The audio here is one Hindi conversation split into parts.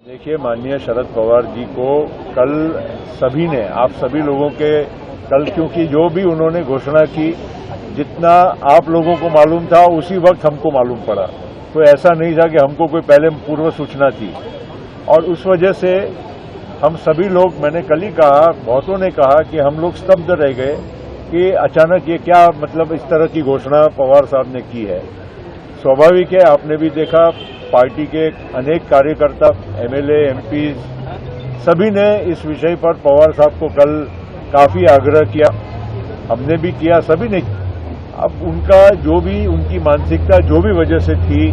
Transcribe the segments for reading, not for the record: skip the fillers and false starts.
देखिए, माननीय शरद पवार जी को कल सभी ने, आप सभी लोगों के कल, क्योंकि जो भी उन्होंने घोषणा की, जितना आप लोगों को मालूम था उसी वक्त हमको मालूम पड़ा। तो ऐसा नहीं था कि हमको कोई पहले पूर्व सूचना थी, और उस वजह से हम सभी लोग, मैंने कल ही कहा, बहुतों ने कहा कि हम लोग स्तब्ध रह गए कि अचानक ये क्या, मतलब इस तरह की घोषणा पवार साहब ने की है। स्वाभाविक है, आपने भी देखा, पार्टी के अनेक कार्यकर्ता, एमएलए, एमपी, सभी ने इस विषय पर पवार साहब को कल काफी आग्रह किया। हमने भी किया, सभी ने। अब उनका जो भी, उनकी मानसिकता जो भी वजह से थी,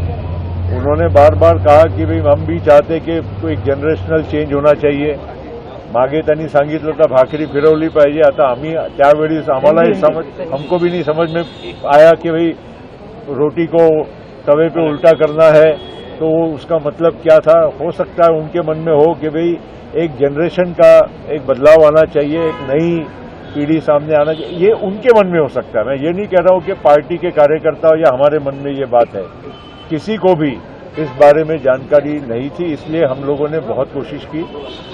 उन्होंने बार बार कहा कि भाई हम भी चाहते कि कोई जनरेशनल चेंज होना चाहिए। मागे त्यांनी सांगितलं तर भाकरी फिरवली पाहिजे। आता आम्ही त्यावेळी हमको भी नहीं समझ में आया कि भाई रोटी को तवे पे उल्टा करना है, तो उसका मतलब क्या था। हो सकता है उनके मन में हो कि भाई एक जनरेशन का एक बदलाव आना चाहिए, एक नई पीढ़ी सामने आना चाहिए, ये उनके मन में हो सकता है। मैं ये नहीं कह रहा हूं कि पार्टी के कार्यकर्ता या हमारे मन में ये बात है। किसी को भी इस बारे में जानकारी नहीं थी, इसलिए हम लोगों ने बहुत कोशिश की।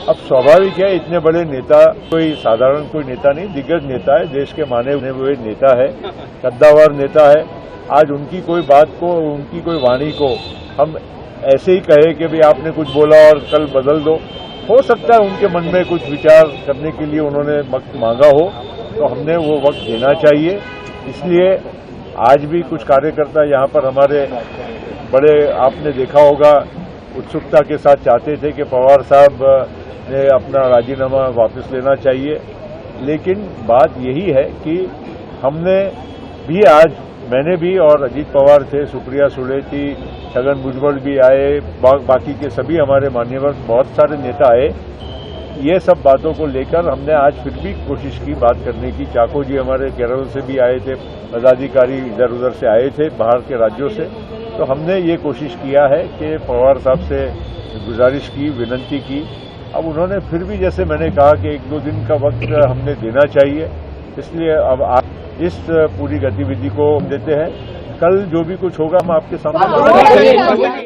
अब स्वाभाविक है, इतने बड़े नेता, कोई साधारण कोई नेता नहीं, दिग्गज नेता है, देश के माने हुए नेता है, कद्दावर नेता है। आज उनकी कोई बात को, उनकी कोई वाणी को हम ऐसे ही कहे कि भाई आपने कुछ बोला और कल बदल दो। हो सकता है उनके मन में कुछ विचार करने के लिए उन्होंने वक्त मांगा हो, तो हमने वो वक्त देना चाहिए। इसलिए आज भी कुछ कार्यकर्ता यहाँ पर हमारे बड़े, आपने देखा होगा, उत्सुकता के साथ चाहते थे कि पवार साहब ने अपना राजीनामा वापस लेना चाहिए। लेकिन बात यही है कि हमने भी आज, मैंने भी, और अजीत पवार थे, सुप्रिया सुले थी, छगन भुजबल भी आए, बाकी के सभी हमारे मान्यवर, बहुत सारे नेता आए। ये सब बातों को लेकर हमने आज फिर भी कोशिश की बात करने की। चाको जी हमारे केरल से भी आए थे, पदाधिकारी इधर उधर से आए थे, बाहर के राज्यों से। तो हमने ये कोशिश किया है कि पवार साहब से गुजारिश की, विनती की। अब उन्होंने फिर भी, जैसे मैंने कहा, कि 1-2 दिन का वक्त हमने देना चाहिए। इसलिए अब आज इस पूरी गतिविधि को देते हैं। कल जो भी कुछ होगा हम आपके सामने